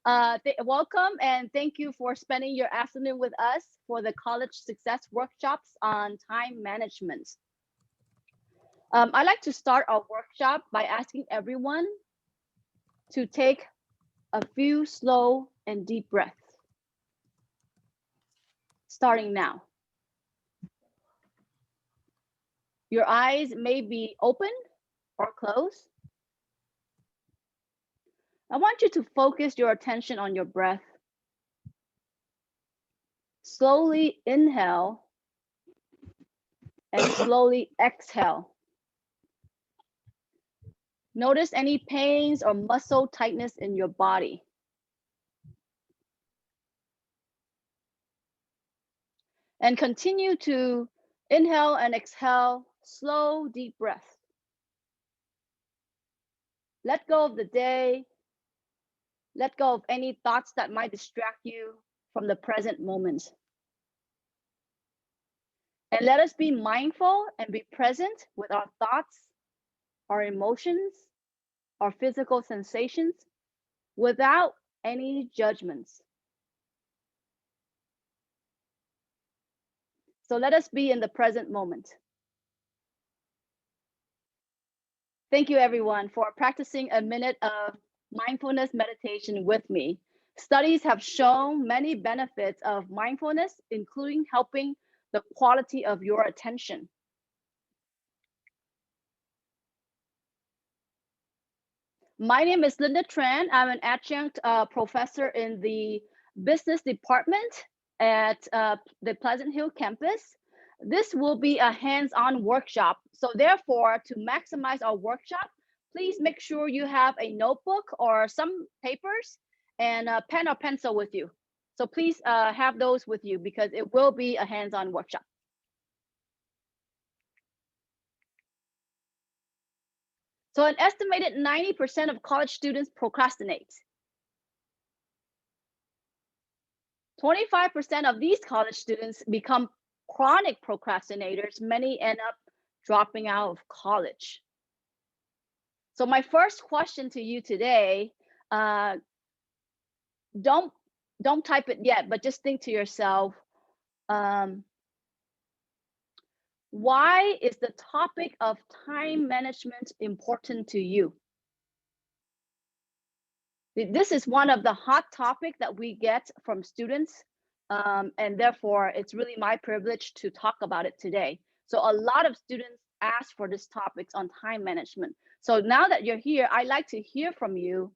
Welcome and thank you for spending your afternoon with us for the College Success Workshops on Time Management. I'd like to start our workshop by asking everyone to take a few slow and deep breaths, starting now. Your eyes may be open or closed. I want you to focus your attention on your breath. Slowly inhale and slowly exhale. Notice any pains or muscle tightness in your body. And continue to inhale and exhale, slow, deep breath. Let go of the day. Let go of any thoughts that might distract you from the present moment. And let us be mindful and be present with our thoughts, our emotions, our physical sensations, without any judgments. So let us be in the present moment. Thank you, everyone, for practicing a minute of mindfulness meditation with me. Studies have shown many benefits of mindfulness, including helping the quality of your attention. My name is Linda Tran. I'm an adjunct professor in the business department at the Pleasant Hill campus. This will be a hands-on workshop. So therefore, to maximize our workshop, please make sure you have a notebook or some papers and a pen or pencil with you. So please have those with you because it will be a hands-on workshop. So an estimated 90% of college students procrastinate. 25% of these college students become chronic procrastinators. Many end up dropping out of college. So my first question to you today, don't type it yet, but just think to yourself, why is the topic of time management important to you? This is one of the hot topics that we get from students, and therefore it's really my privilege to talk about it today. So a lot of students ask for this topics on time management. So now that you're here, I'd like to hear from you.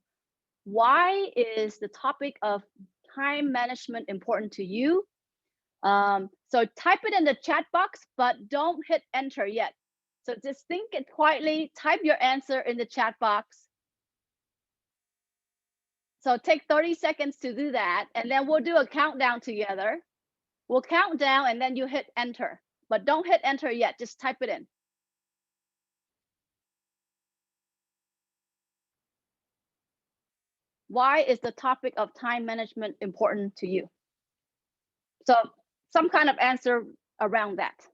Why is the topic of time management important to you? So type it in the chat box, but don't hit enter yet. So just think it quietly, type your answer in the chat box. So take 30 seconds to do that, and then we'll do a countdown together. We'll count down and then you hit enter, but don't hit enter yet, just type it in. Why is the topic of time management important to you? So some kind of answer around that.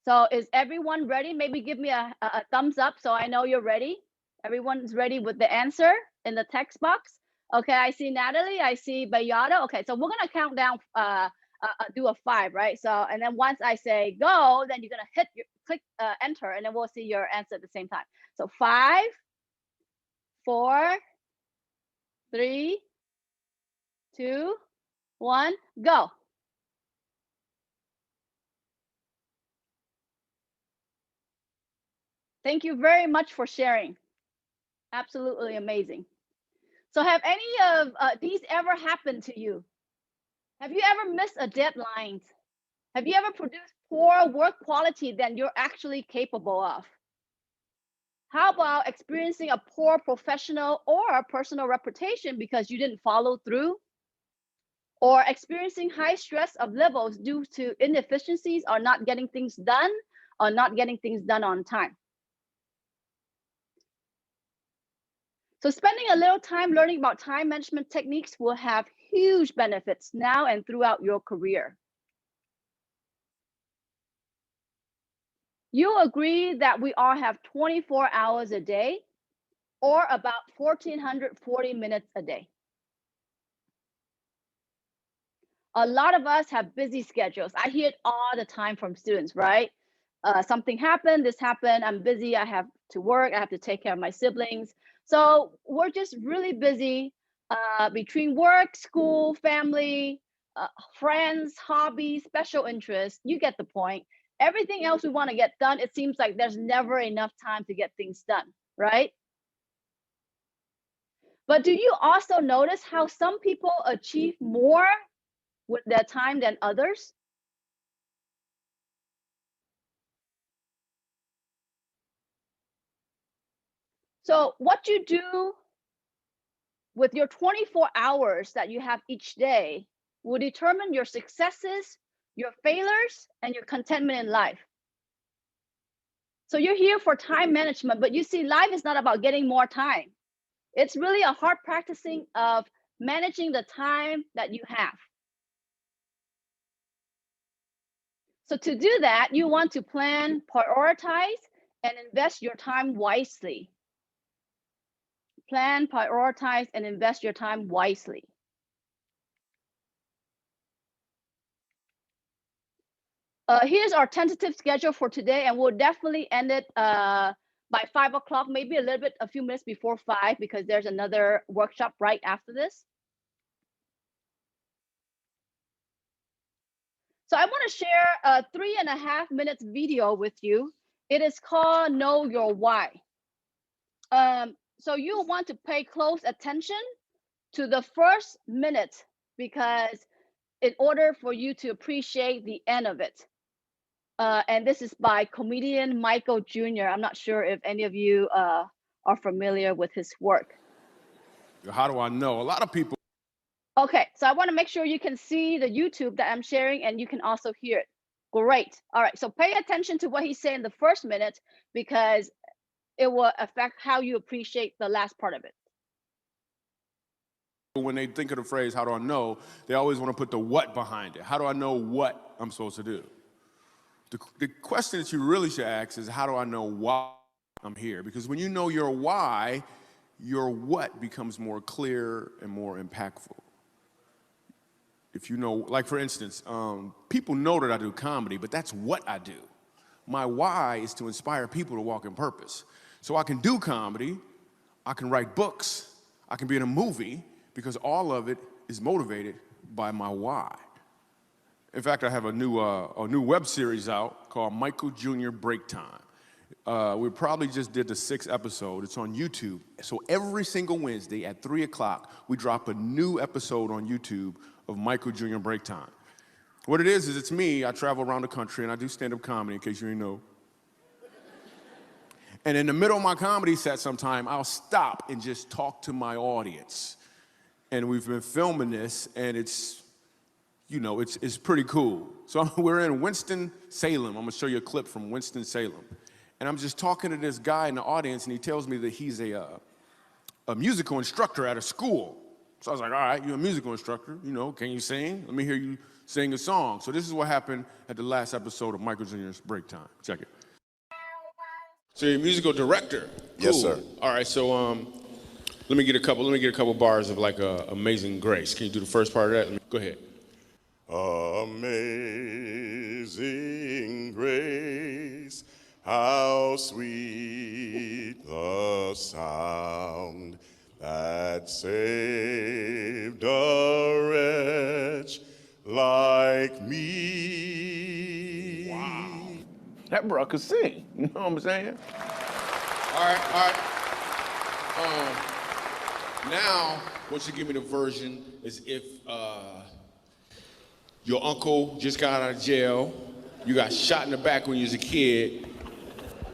So is everyone ready? Maybe give me a thumbs up so I know you're ready. Everyone's ready with the answer in the text box. Okay, I see Natalie, I see Bayada. Okay, so we're gonna count down, do a 5, right? So, and then once I say go, then you're gonna click enter, and then we'll see your answer at the same time. So 5, 4, 3, 2, 1, go. Thank you very much for sharing. Absolutely amazing. So have any of these ever happened to you? Have you ever missed a deadline? Have you ever produced poor work quality than you're actually capable of? How about experiencing a poor professional or personal reputation because you didn't follow through? Or experiencing high stress of levels due to inefficiencies or not getting things done or not getting things done on time? So spending a little time learning about time management techniques will have huge benefits now and throughout your career. You agree that we all have 24 hours a day or about 1,440 minutes a day. A lot of us have busy schedules. I hear it all the time from students, right? Something happened, this happened, I'm busy, I have to work, I have to take care of my siblings. So we're just really busy between work, school, family, friends, hobbies, special interests. You get the point. Everything else we want to get done, it seems like there's never enough time to get things done, right? But do you also notice how some people achieve more with their time than others? So what you do with your 24 hours that you have each day will determine your successes, your failures, and your contentment in life. So you're here for time management, but you see, life is not about getting more time. It's really a hard practicing of managing the time that you have. So to do that, you want to plan, prioritize, and invest your time wisely. Plan, prioritize, and invest your time wisely. Here's our tentative schedule for today, and we'll definitely end it by 5 o'clock, maybe a few minutes before 5, because there's another workshop right after this. So I want to share a 3.5 minutes video with you. It is called Know Your Why. So you want to pay close attention to the first minute, because in order for you to appreciate the end of it. And this is by comedian Michael Jr. I'm not sure if any of you are familiar with his work. How do I know? A lot of people. Okay, so I want to make sure you can see the YouTube that I'm sharing and you can also hear it. Great. All right, so pay attention to what he's saying in the first minute, because it will affect how you appreciate the last part of it. When they think of the phrase, how do I know, they always want to put the what behind it. How do I know what I'm supposed to do? The question that you really should ask is, how do I know why I'm here? Because when you know your why, your what becomes more clear and more impactful. If you know, like for instance, people know that I do comedy, but that's what I do. My why is to inspire people to walk in purpose. So I can do comedy, I can write books, I can be in a movie, because all of it is motivated by my why. In fact, I have a new web series out called Michael Jr. Break Time. We probably just did the 6th episode. It's on YouTube. So every single Wednesday at 3 o'clock, we drop a new episode on YouTube of Michael Jr. Break Time. What it is it's me. I travel around the country and I do stand-up comedy, in case you didn't know. And in the middle of my comedy set sometime, I'll stop and just talk to my audience. And we've been filming this, and it's, you know, it's pretty cool. So we're in Winston-Salem. I'm gonna show you a clip from Winston-Salem. And I'm just talking to this guy in the audience, and he tells me that he's a musical instructor at a school. So I was like, all right, you're a musical instructor, you know, can you sing? Let me hear you sing a song. So this is what happened at the last episode of Michael Jr.'s Break Time. Check it. So you're a musical director? Cool. Yes, sir. All right, so let me get a couple bars of like Amazing Grace. Can you do the first part of that? Go ahead. Amazing grace, how sweet the sound that saved a wretch like me. Wow. That bro could sing, you know what I'm saying? All right. Now, what you give me the version is if your uncle just got out of jail, you got shot in the back when you was a kid.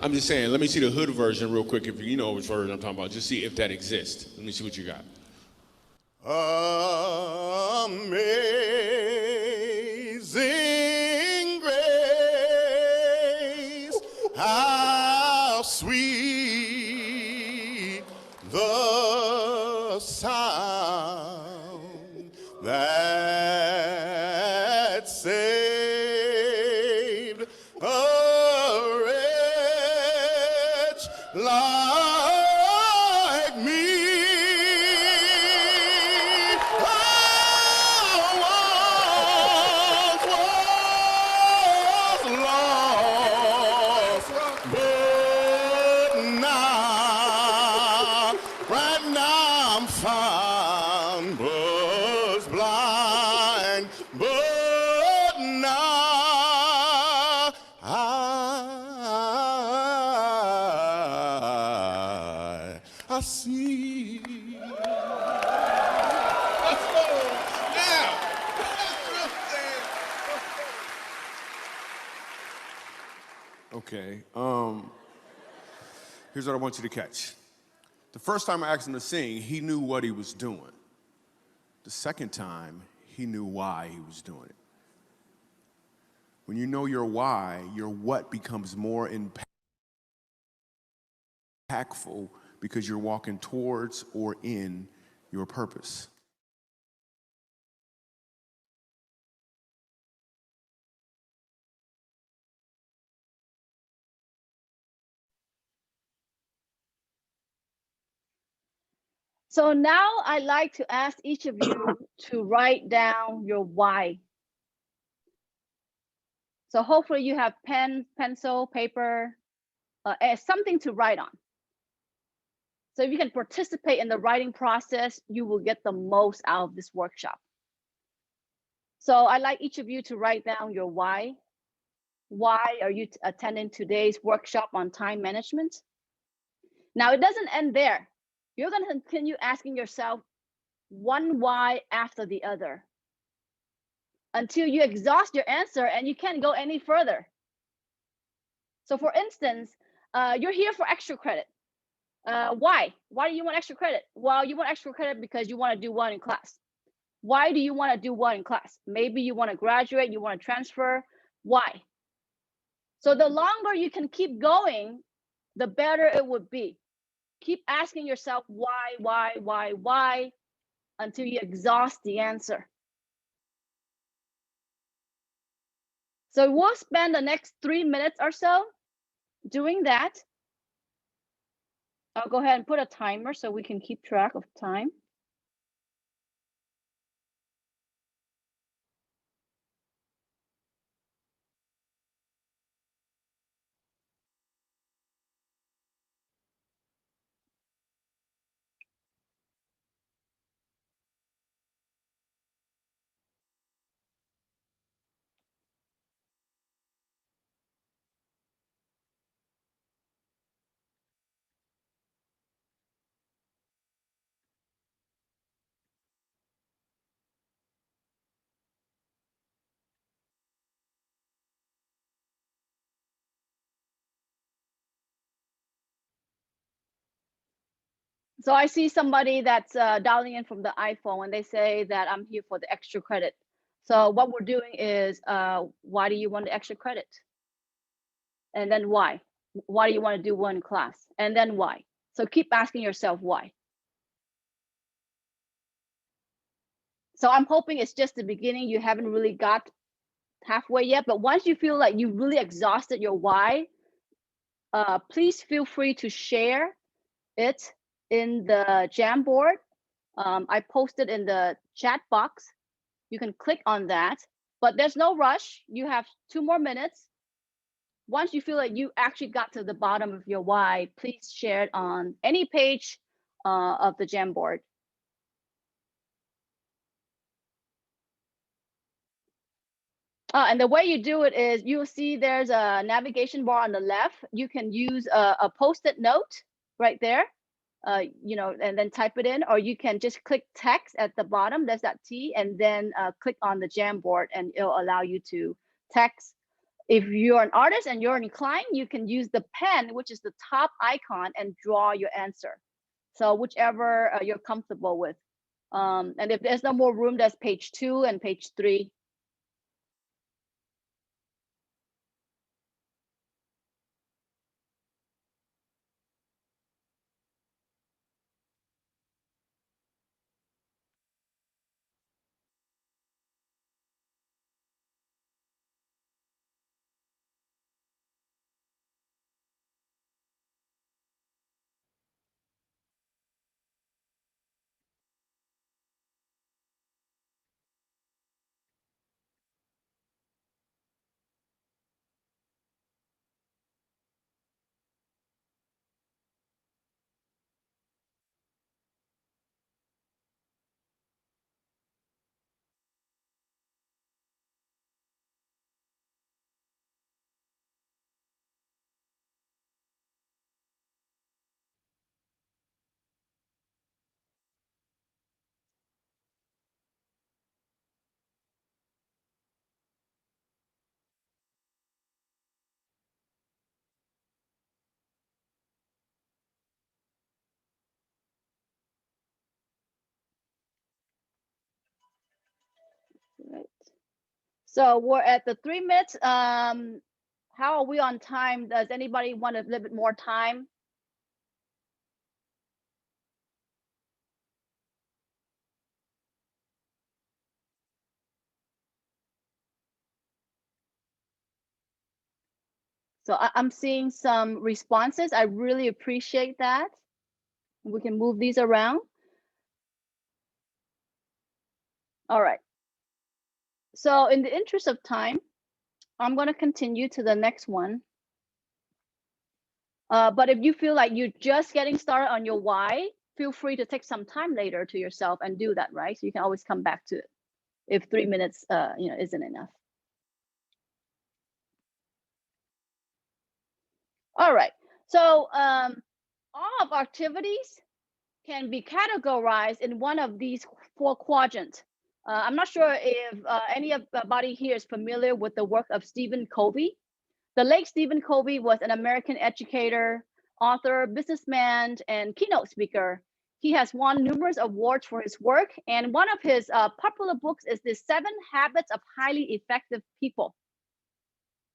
I'm just saying, let me see the hood version real quick, if you know which version I'm talking about. Just see if that exists. Let me see what you got. Amazing grace, how sweet the sound that saved a wretch like me. was blind, but now I see. Okay. Here's what I want you to catch. The first time I asked him to sing, he knew what he was doing. The second time, he knew why he was doing it. When you know your why, your what becomes more impactful because you're walking towards or in your purpose. So now I like to ask each of you to write down your why. So hopefully you have pen, pencil, paper, something to write on. So if you can participate in the writing process, you will get the most out of this workshop. So I'd like each of you to write down your why. Why are you attending today's workshop on time management? Now, it doesn't end there. You're going to continue asking yourself one why after the other until you exhaust your answer and you can't go any further. So for instance, you're here for extra credit. Why? Why do you want extra credit? Well, you want extra credit because you want to do one in class. Why do you want to do one in class? Maybe you want to graduate, you want to transfer. Why? So the longer you can keep going, the better it would be. Keep asking yourself why, until you exhaust the answer. So we'll spend the next 3 minutes or so doing that. I'll go ahead and put a timer so we can keep track of time. So I see somebody that's dialing in from the iPhone and they say that I'm here for the extra credit. So what we're doing is, why do you want the extra credit? And then why? Why do you want to do one class? And then why? So keep asking yourself why. So I'm hoping it's just the beginning. You haven't really got halfway yet, but once you feel like you really exhausted your why, please feel free to share it in the Jamboard. I posted in the chat box. You can click on that, but there's no rush. You have 2 more minutes. Once you feel like you actually got to the bottom of your why, please share it on any page of the Jamboard. And the way you do it is you'll see there's a navigation bar on the left. You can use a post-it note right there, and then type it in, or you can just click text at the bottom. There's that T, and then click on the Jamboard, and it'll allow you to text. If you're an artist and you're inclined, you can use the pen, which is the top icon, and draw your answer. So whichever you're comfortable with. And if there's no more room, there's page 2 and page 3. So we're at the 3 minutes. How are we on time? Does anybody want a little bit more time? So I'm seeing some responses. I really appreciate that. We can move these around. All right. So in the interest of time, I'm going to continue to the next one. But if you feel like you're just getting started on your why, feel free to take some time later to yourself and do that, right? So you can always come back to it if 3 minutes, isn't enough. All right. So all of our activities can be categorized in one of these 4 quadrants. I'm not sure if anybody here is familiar with the work of Stephen Covey. The late Stephen Covey was an American educator, author, businessman, and keynote speaker. He has won numerous awards for his work, and one of his popular books is The 7 Habits of Highly Effective People.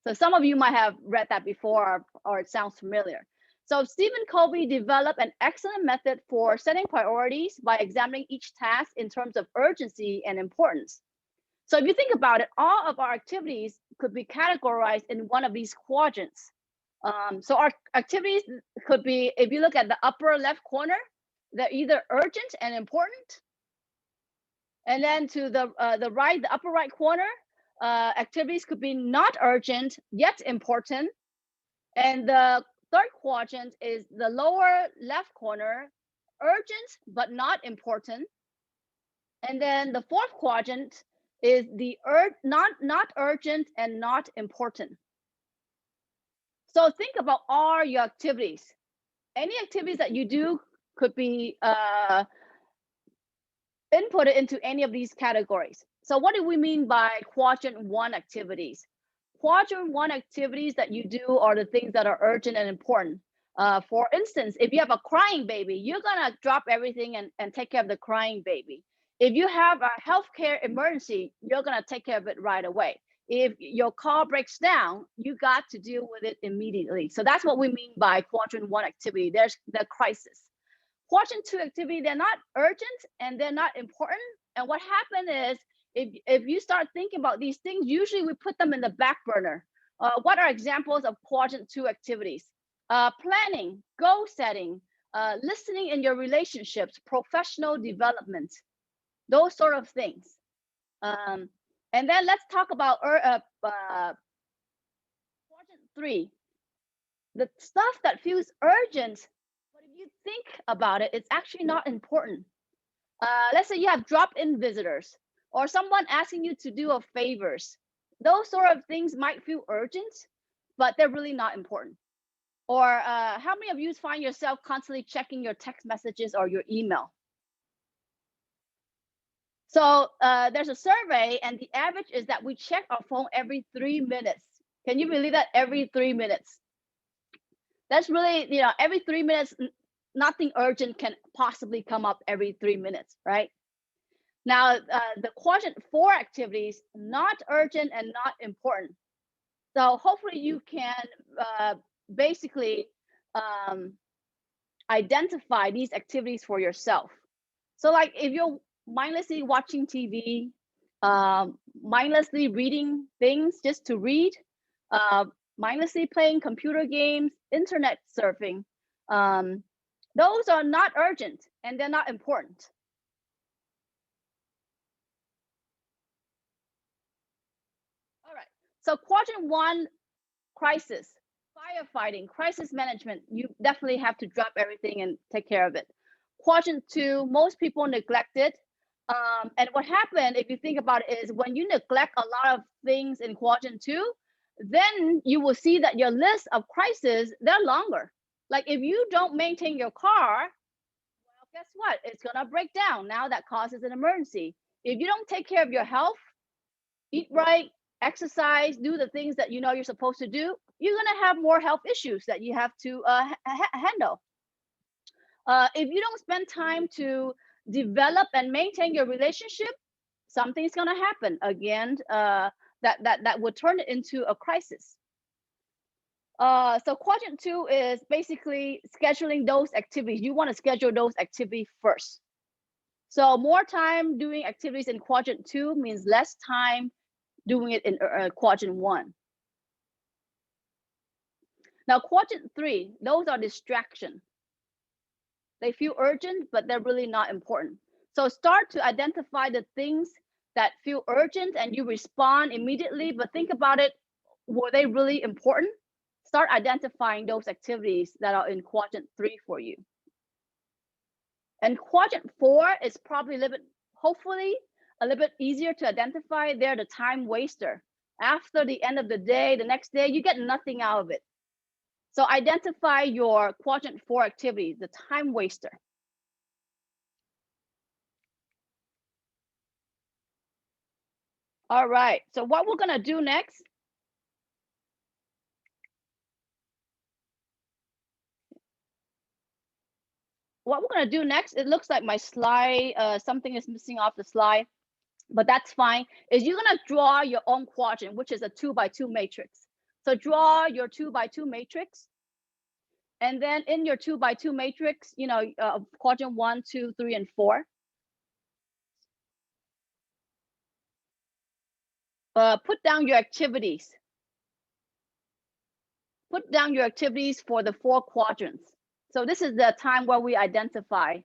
So some of you might have read that before, or it sounds familiar. So Stephen Covey developed an excellent method for setting priorities by examining each task in terms of urgency and importance. So if you think about it, all of our activities could be categorized in one of these quadrants. So our activities could be, if you look at the upper left corner, they're either urgent and important. And then to the right, the upper right corner, activities could be not urgent yet important. And the third quadrant is the lower left corner, urgent but not important. And then the fourth quadrant is the not urgent and not important. So think about all your activities. Any activities that you do could be inputted into any of these categories. So what do we mean by quadrant 1 activities? Quadrant 1 activities that you do are the things that are urgent and important. For instance, if you have a crying baby, you're gonna drop everything and take care of the crying baby. If you have a healthcare emergency, you're gonna take care of it right away. If your car breaks down, you got to deal with it immediately. So that's what we mean by quadrant 1 activity. There's the crisis. Quadrant 2 activity, they're not urgent and they're not important. And what happened is, if you start thinking about these things, usually we put them in the back burner. What are examples of quadrant 2 activities? Planning, goal setting, listening in your relationships, professional development, those sort of things. And then let's talk about quadrant 3, the stuff that feels urgent, but if you think about it, it's actually not important. Let's say you have drop-in visitors or someone asking you to do a favors. Those sort of things might feel urgent, but they're really not important. Or how many of you find yourself constantly checking your text messages or your email? So there's a survey, and the average is that we check our phone every 3 minutes. Can you believe that? Every 3 minutes. That's really, every 3 minutes, nothing urgent can possibly come up every 3 minutes, right? Now, the quadrant 4 activities, not urgent and not important. So hopefully you can basically identify these activities for yourself. So like if you're mindlessly watching TV, mindlessly reading things just to read, mindlessly playing computer games, internet surfing, those are not urgent and they're not important. All right, so quadrant 1, crisis, firefighting, crisis management, you definitely have to drop everything and take care of it. Quadrant 2, most people neglect it. And what happened, if you think about it, is when you neglect a lot of things in quadrant 2, then you will see that your list of crises, they're longer. Like if you don't maintain your car, well, guess what? It's gonna break down. Now that causes an emergency. If you don't take care of your health, eat right, exercise, do the things that you know you're supposed to do, you're gonna have more health issues that you have to handle. If you don't spend time to develop and maintain your relationship, something's gonna happen. Again, that would turn it into a crisis. So quadrant 2 is basically scheduling those activities. You want to schedule those activities first. So more time doing activities in quadrant 2 means less time doing it in quadrant 1. Now quadrant 3, those are distraction. They feel urgent, but they're really not important. So start to identify the things that feel urgent and you respond immediately, but think about it, were they really important? Start identifying those activities that are in quadrant 3 for you. And quadrant 4 is probably a little bit, hopefully, a little bit easier to identify. They're the time waster. After the end of the day, the next day, you get nothing out of it. So identify your quadrant 4 activities, the time waster. All right, so what we're gonna do next, it looks like my slide, something is missing off the slide, but that's fine, is you're gonna draw your own quadrant, which is a 2x2 matrix. So draw your 2x2 matrix. And then in your 2x2 matrix, you know, quadrant 1, 2, 3, and 4. Put down your activities. Put down your activities for the 4 quadrants. So this is the time where we identify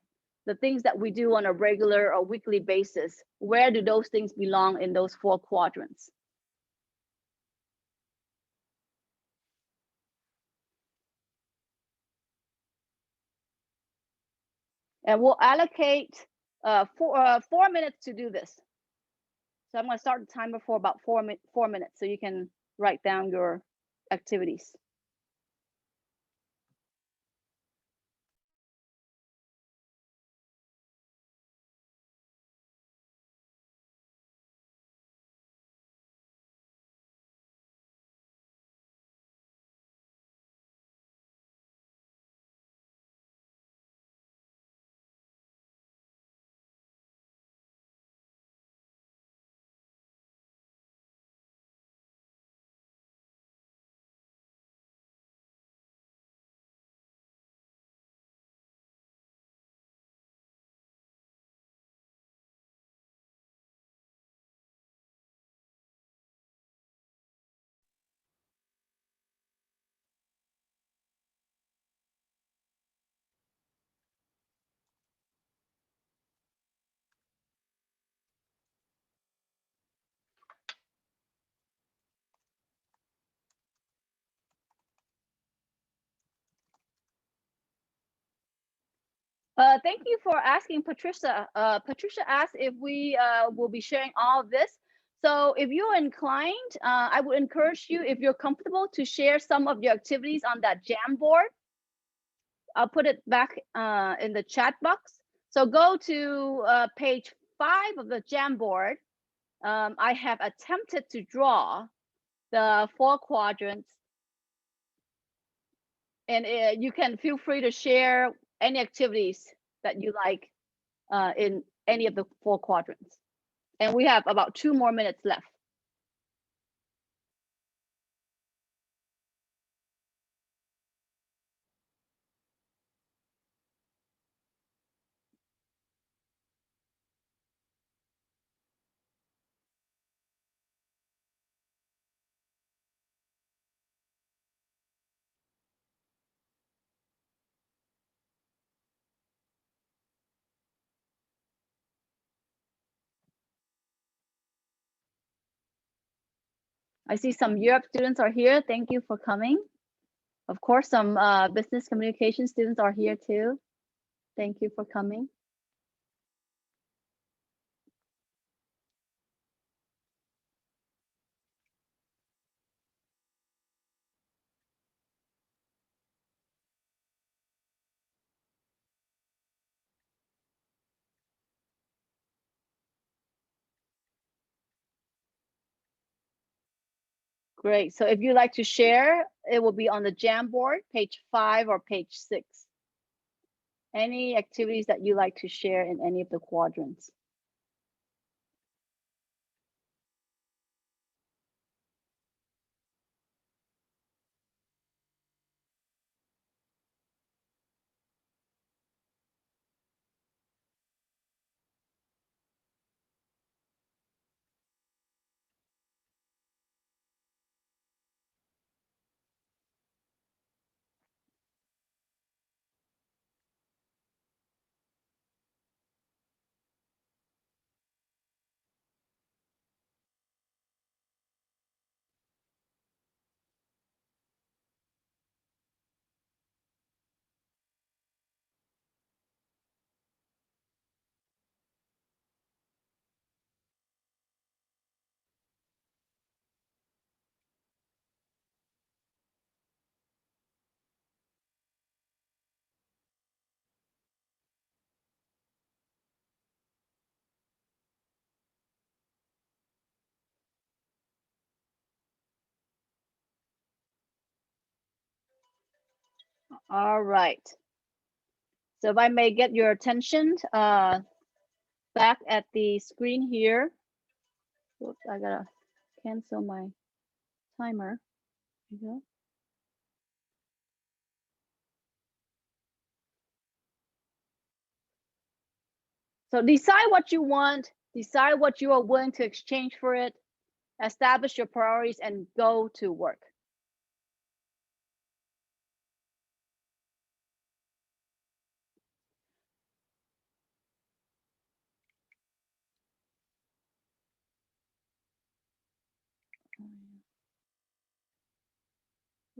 the things that we do on a regular or weekly basis. Where do those things belong in those 4 quadrants? And we'll allocate 4 minutes to do this. So I'm going to start the timer for about 4 minutes so you can write down your activities. Thank you for asking, Patricia. Patricia asked if we will be sharing all of this. So if you're inclined, I would encourage you, if you're comfortable, to share some of your activities on that Jamboard. I'll put it back in the chat box. So go to page 5 of the Jamboard. I have attempted to draw the 4 quadrants. And you can feel free to share any activities that you like in any of the 4 quadrants. And we have about 2 more minutes left. I see some Europe students are here. Thank you for coming. Of course, some business communication students are here too. Thank you for coming. Great. So if you like to share, it will be on the Jamboard, page 5 or page 6. Any activities that you like to share in any of the quadrants. All right. So if I may get your attention, back at the screen here. Whoops, I gotta cancel my timer. There you go. So decide what you want, decide what you are willing to exchange for it, establish your priorities, and go to work.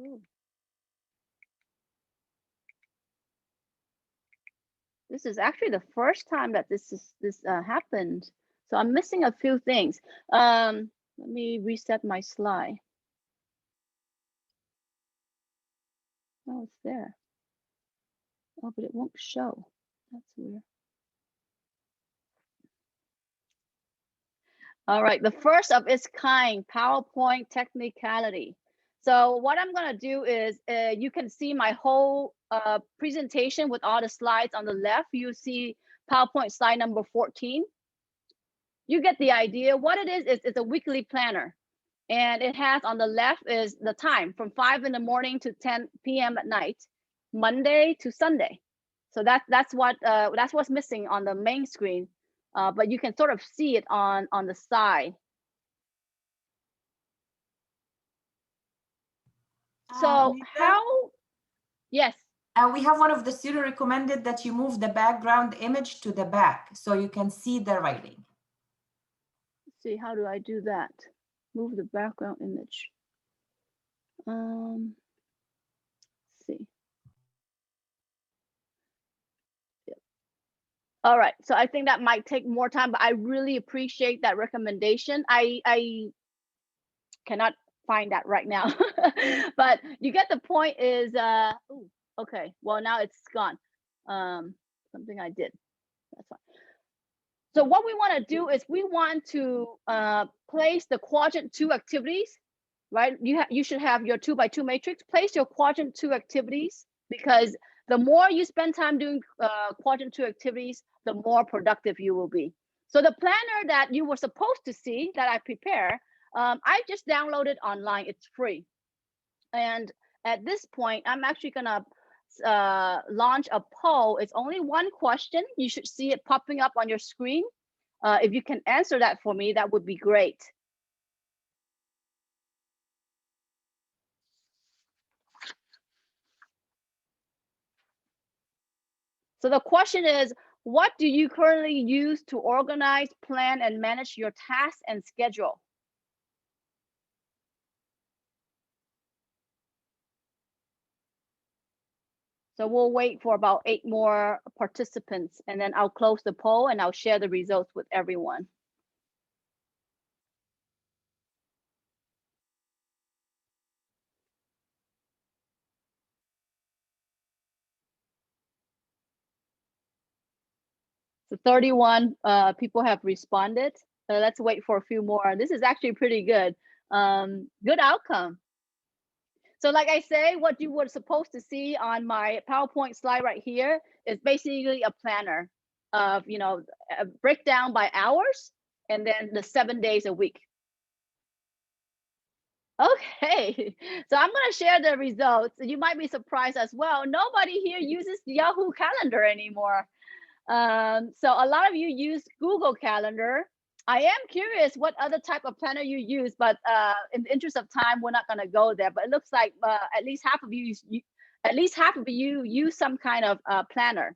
Ooh. This is actually the first time that this happened. So I'm missing a few things. Let me reset my slide. Oh, it's there. Oh, but it won't show. That's weird. All right, the first of its kind PowerPoint technicality. So what I'm gonna do is, you can see my whole presentation with all the slides on the left. You see PowerPoint slide number 14. You get the idea. What it is it's a weekly planner. And it has on the left is the time from 5 in the morning to 10 p.m. at night, Monday to Sunday. So that's what's missing on the main screen, but you can sort of see it on the side. So how? Yes. We have one of the students recommended that you move the background image to the back so you can see the writing. Let's see, how do I do that? Move the background image. Let's see. All right, so I think that might take more time, but I really appreciate that recommendation. I cannot find that right now, but you get the point. Is ooh, okay, well now it's gone. Something I did, that's fine. So what we want to do is we want to place the quadrant 2 activities, right? You should have your 2x2 matrix. Place your quadrant 2 activities, because the more you spend time doing quadrant 2 activities, the more productive you will be. So the planner that you were supposed to see that I prepare, I just downloaded online. It's free. And at this point, I'm actually gonna launch a poll. It's only one question. You should see it popping up on your screen. If you can answer that for me, that would be great. So the question is, what do you currently use to organize, plan, and manage your tasks and schedule? So we'll wait for about 8 more participants, and then I'll close the poll and I'll share the results with everyone. So 31 people have responded. Let's wait for a few more. This is actually pretty good. Good outcome. So like I say, what you were supposed to see on my PowerPoint slide right here is basically a planner of, a breakdown by hours and then the 7 days a week. Okay, so I'm going to share the results. You might be surprised as well. Nobody here uses Yahoo Calendar anymore. So a lot of you use Google Calendar. I am curious what other type of planner you use, but in the interest of time, we're not going to go there. But it looks like at least half of you use some kind of planner,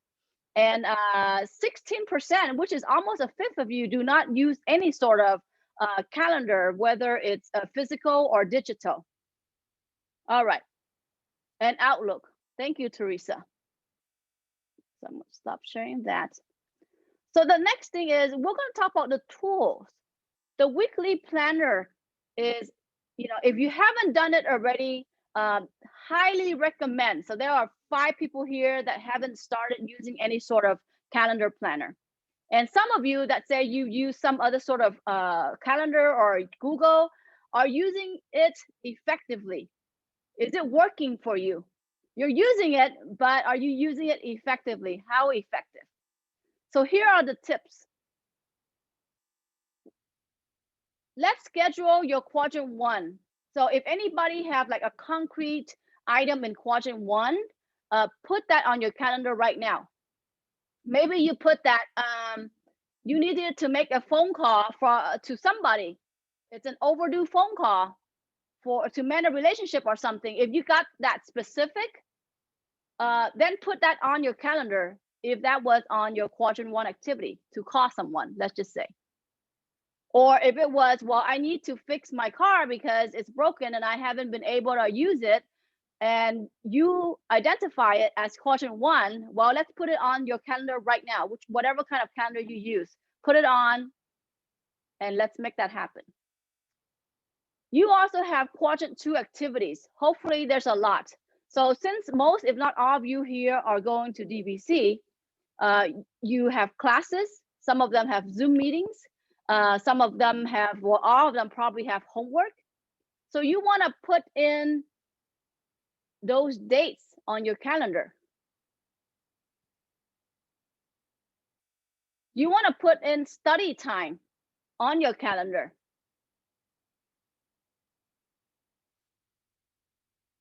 and 16%, which is almost a fifth of you, do not use any sort of calendar, whether it's physical or digital. All right, and Outlook. Thank you, Teresa. So I'm going to stop sharing that. So the next thing is we're going to talk about the tools. The weekly planner is, if you haven't done it already, highly recommend. So there are 5 people here that haven't started using any sort of calendar planner. And some of you that say you use some other sort of calendar or Google are using it effectively. Is it working for you? You're using it, but are you using it effectively? How effective? So here are the tips. Let's schedule your quadrant 1. So if anybody have like a concrete item in quadrant 1, put that on your calendar right now. Maybe you put that you needed to make a phone call to somebody. It's an overdue phone call to mend a relationship or something. If you got that specific, then put that on your calendar if that was on your quadrant 1 activity to call someone, let's just say. Or if it was, well, I need to fix my car because it's broken and I haven't been able to use it, and you identify it as quadrant 1, well, let's put it on your calendar right now, whatever kind of calendar you use. Put it on and let's make that happen. You also have quadrant 2 activities. Hopefully there's a lot. So since most, if not all of you here are going to DVC, you have classes. Some of them have Zoom meetings. Some of them have, well, all of them probably have homework. So you want to put in those dates on your calendar. You want to put in study time on your calendar.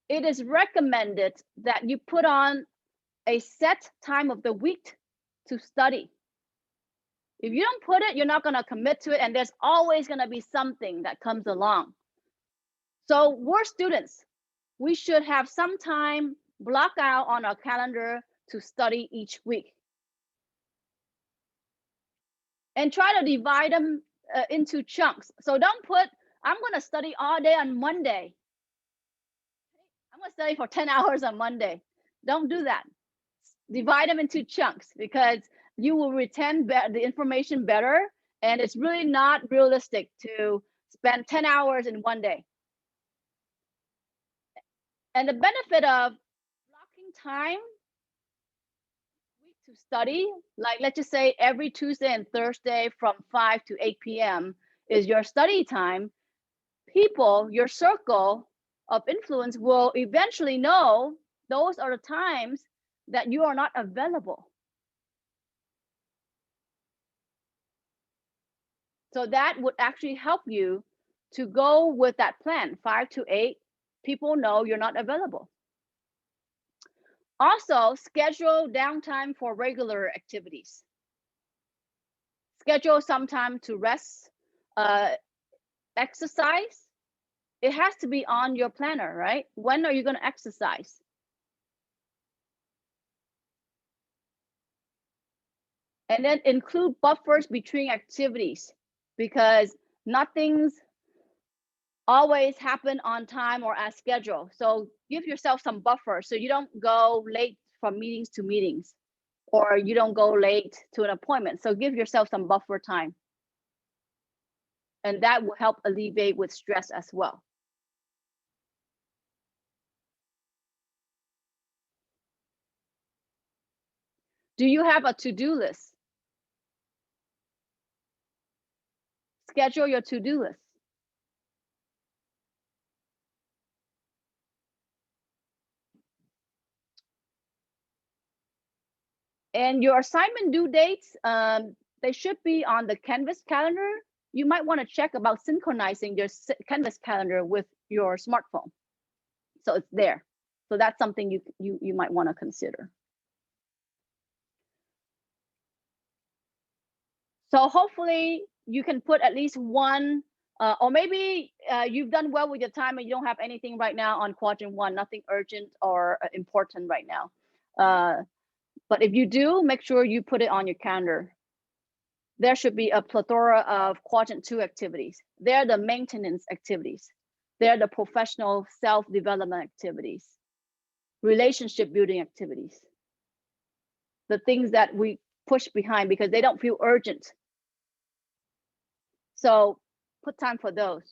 It is recommended that you put on a set time of the week to study. If you don't put it, you're not going to commit to it, and there's always going to be something that comes along. So we're students. We should have some time blocked out on our calendar to study each week. And try to divide them into chunks. So don't put, I'm going to study all day on Monday. I'm going to study for 10 hours on Monday. Don't do that. Divide them into chunks because you will retain the information better, and it's really not realistic to spend 10 hours in one day. And the benefit of blocking time to study, like let's just say every Tuesday and Thursday from 5 to 8 p.m. is your study time, people, your circle of influence will eventually know those are the times that you are not available. So that would actually help you to go with that plan. 5 to 8, people know you're not available. Also, schedule downtime for regular activities. Schedule some time to rest, exercise. It has to be on your planner, right? When are you going to exercise? And then include buffers between activities, because nothing's always happen on time or as scheduled. So give yourself some buffer so you don't go late from meetings to meetings, or you don't go late to an appointment. So give yourself some buffer time. And that will help alleviate with stress as well. Do you have a to-do list? Schedule your to-do list. And your assignment due dates, they should be on the Canvas calendar. You might want to check about synchronizing your Canvas calendar with your smartphone, so it's there. So that's something you might want to consider. So hopefully you can put at least one, or maybe you've done well with your time and you don't have anything right now on quadrant 1, nothing urgent or important right now. But if you do, make sure you put it on your calendar. There should be a plethora of quadrant 2 activities. They're the maintenance activities. They're the professional self-development activities, relationship building activities, the things that we push behind because they don't feel urgent. So put time for those.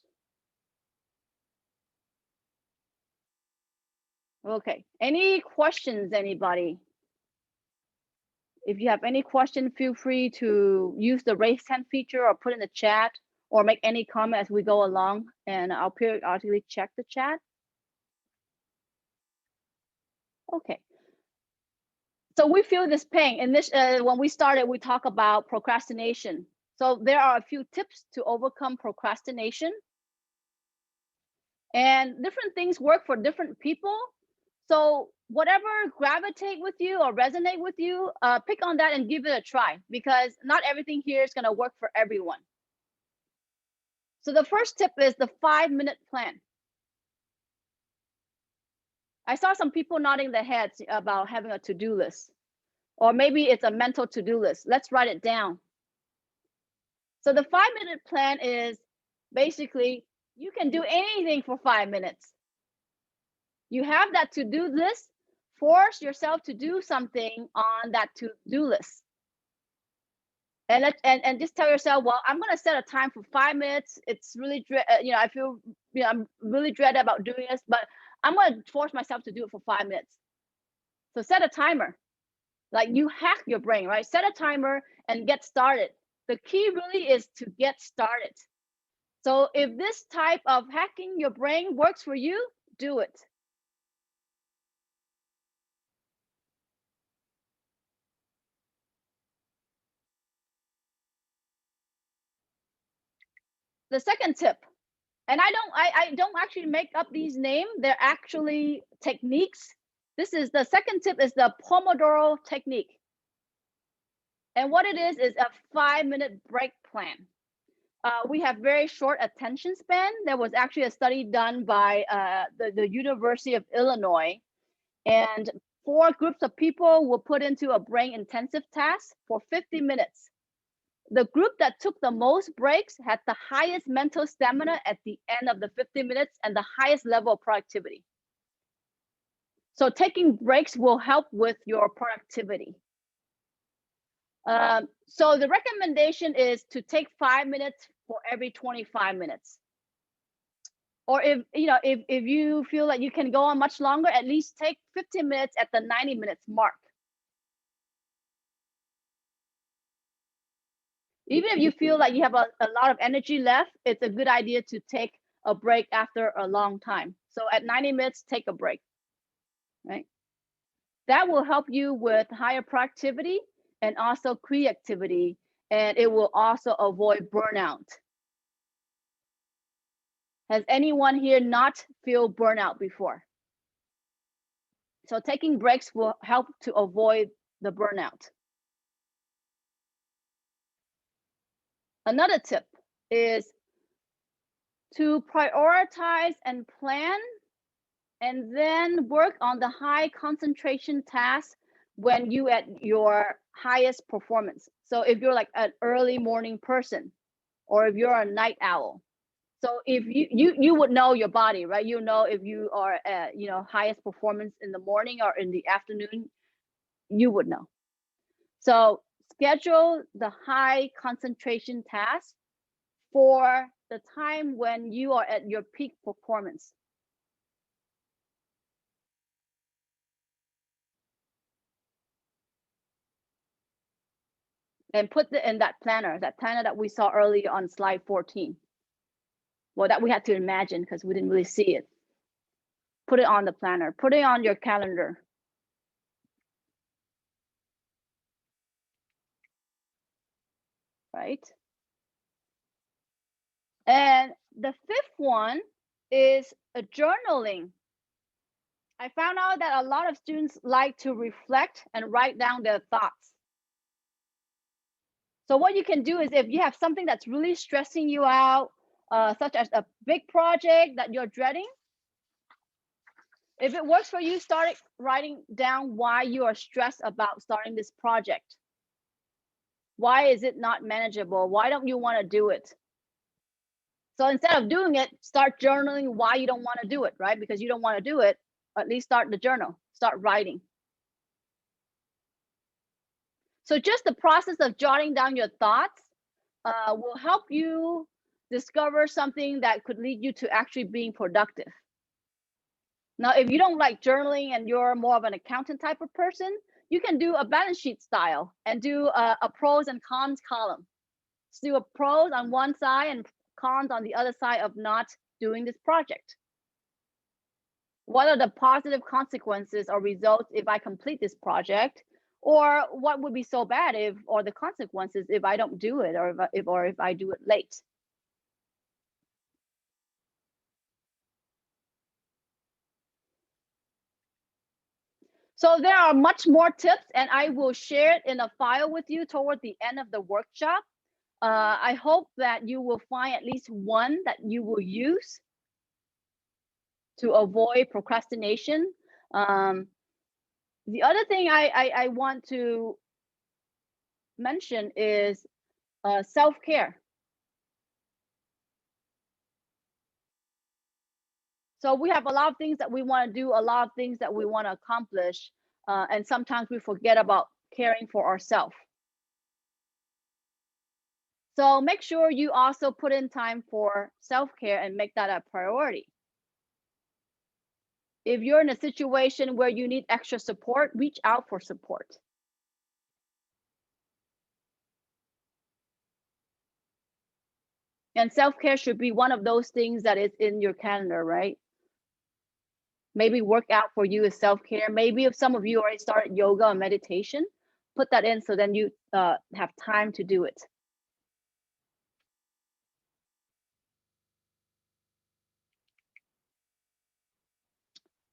Okay, any questions, anybody? If you have any question, feel free to use the raise hand feature or put in the chat or make any comment as we go along, and I'll periodically check the chat. Okay. So we feel this pain. And this, when we started, we talk about procrastination. So there are a few tips to overcome procrastination. And different things work for different people. So whatever gravitate with you or resonate with you, pick on that and give it a try, because not everything here is going to work for everyone. So the first tip is the 5-minute plan. I saw some people nodding their heads about having a to-do list, or maybe it's a mental to-do list. Let's write it down. So the 5-minute plan is basically you can do anything for 5 minutes. You have that to-do list, force yourself to do something on that to-do list. And just tell yourself, well, I'm going to set a time for 5 minutes. It's really, I feel, I'm really dreaded about doing this, but I'm going to force myself to do it for 5 minutes. So set a timer. Like, you hack your brain, right? Set a timer and get started. The key really is to get started. So if this type of hacking your brain works for you, do it. The second tip, and I don't actually make up these names, they're actually techniques. This is the second tip, is the Pomodoro technique. And what it is a 5-minute break plan. We have very short attention span. There was actually a study done by the University of Illinois, and 4 groups of people were put into a brain intensive task for 50 minutes. The group that took the most breaks had the highest mental stamina at the end of the 50 minutes and the highest level of productivity. So taking breaks will help with your productivity. So the recommendation is to take 5 minutes for every 25 minutes. Or if you feel like you can go on much longer, at least take 15 minutes at the 90 minutes mark. Even if you feel like you have a lot of energy left, it's a good idea to take a break after a long time. So at 90 minutes, take a break, right? That will help you with higher productivity and also creativity, and it will also avoid burnout. Has anyone here not feel burnout before? So taking breaks will help to avoid the burnout. Another tip is to prioritize and plan, and then work on the high concentration tasks when you at your highest performance. So if you're like an early morning person, or if you're a night owl, so if you would know your body, right? You know if you are at highest performance in the morning or in the afternoon, you would know. So schedule the high concentration tasks for the time when you are at your peak performance. And put it in that planner that we saw earlier on slide 14. Well, that we had to imagine because we didn't really see it. Put it on the planner, put it on your calendar. Right? And the 5th one is a journaling. I found out that a lot of students like to reflect and write down their thoughts. So what you can do is, if you have something that's really stressing you out, such as a big project that you're dreading, if it works for you, start writing down why you are stressed about starting this project. Why is it not manageable? Why don't you want to do it? So instead of doing it, start journaling why you don't want to do it, right? Because you don't want to do it, at least start the journal, start writing. So just the process of jotting down your thoughts will help you discover something that could lead you to actually being productive. Now, if you don't like journaling and you're more of an accountant type of person, you can do a balance sheet style and do a pros and cons column. Let's do a pros on one side and cons on the other side of not doing this project. What are the positive consequences or results if I complete this project? Or what would be so bad if, or the consequences if I don't do it, or if I do it late? So there are much more tips, and I will share it in a file with you toward the end of the workshop. I hope that you will find at least one that you will use to avoid procrastination. The other thing I want to mention is self-care. So we have a lot of things that we want to do, a lot of things that we want to accomplish, and sometimes we forget about caring for ourselves. So make sure you also put in time for self-care and make that a priority. If you're in a situation where you need extra support, reach out for support. And self-care should be one of those things that is in your calendar, right? Maybe work out for you is self-care. Maybe if some of you already started yoga and meditation, put that in so then you have time to do it.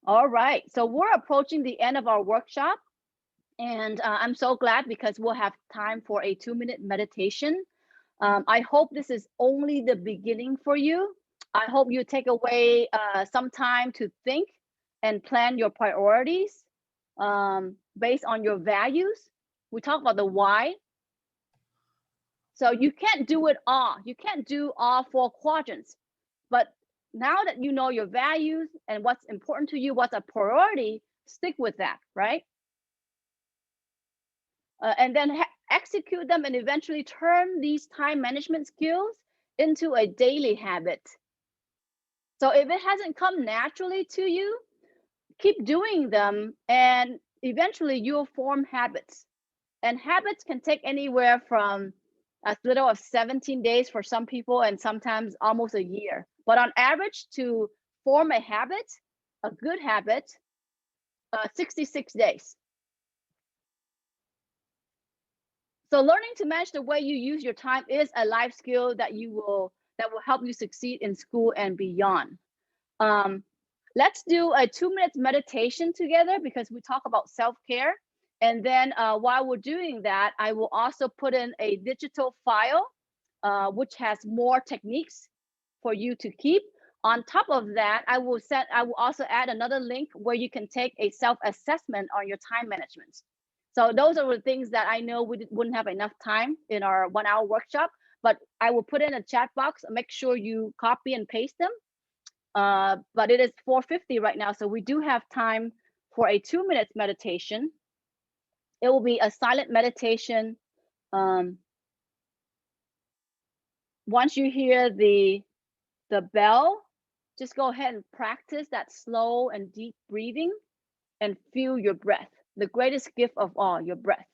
All right, so we're approaching the end of our workshop, and I'm so glad because we'll have time for a 2-minute meditation. I hope this is only the beginning for you. I hope you take away some time to think and plan your priorities based on your values. We talk about the why. So you can't do it all. You can't do all 4 quadrants. But now that you know your values and what's important to you, what's a priority, stick with that, right? And then execute them and eventually turn these time management skills into a daily habit. So if it hasn't come naturally to you, keep doing them and eventually you'll form habits. And habits can take anywhere from as little as 17 days for some people and sometimes almost a year. But on average, to form a habit, a good habit, 66 days. So learning to manage the way you use your time is a life skill that will help you succeed in school and beyond. Let's do a 2-minute meditation together because we talk about self-care. And then while we're doing that, I will also put in a digital file, which has more techniques for you to keep. On top of that, I will also add another link where you can take a self-assessment on your time management. So those are the things that I know we wouldn't have enough time in our 1-hour workshop, but I will put in a chat box. Make sure you copy and paste them. But it is 4:50 right now, so we do have time for a 2-minute meditation. It will be a silent meditation. Once you hear the bell, just go ahead and practice that slow and deep breathing and feel your breath, the greatest gift of all, your breath.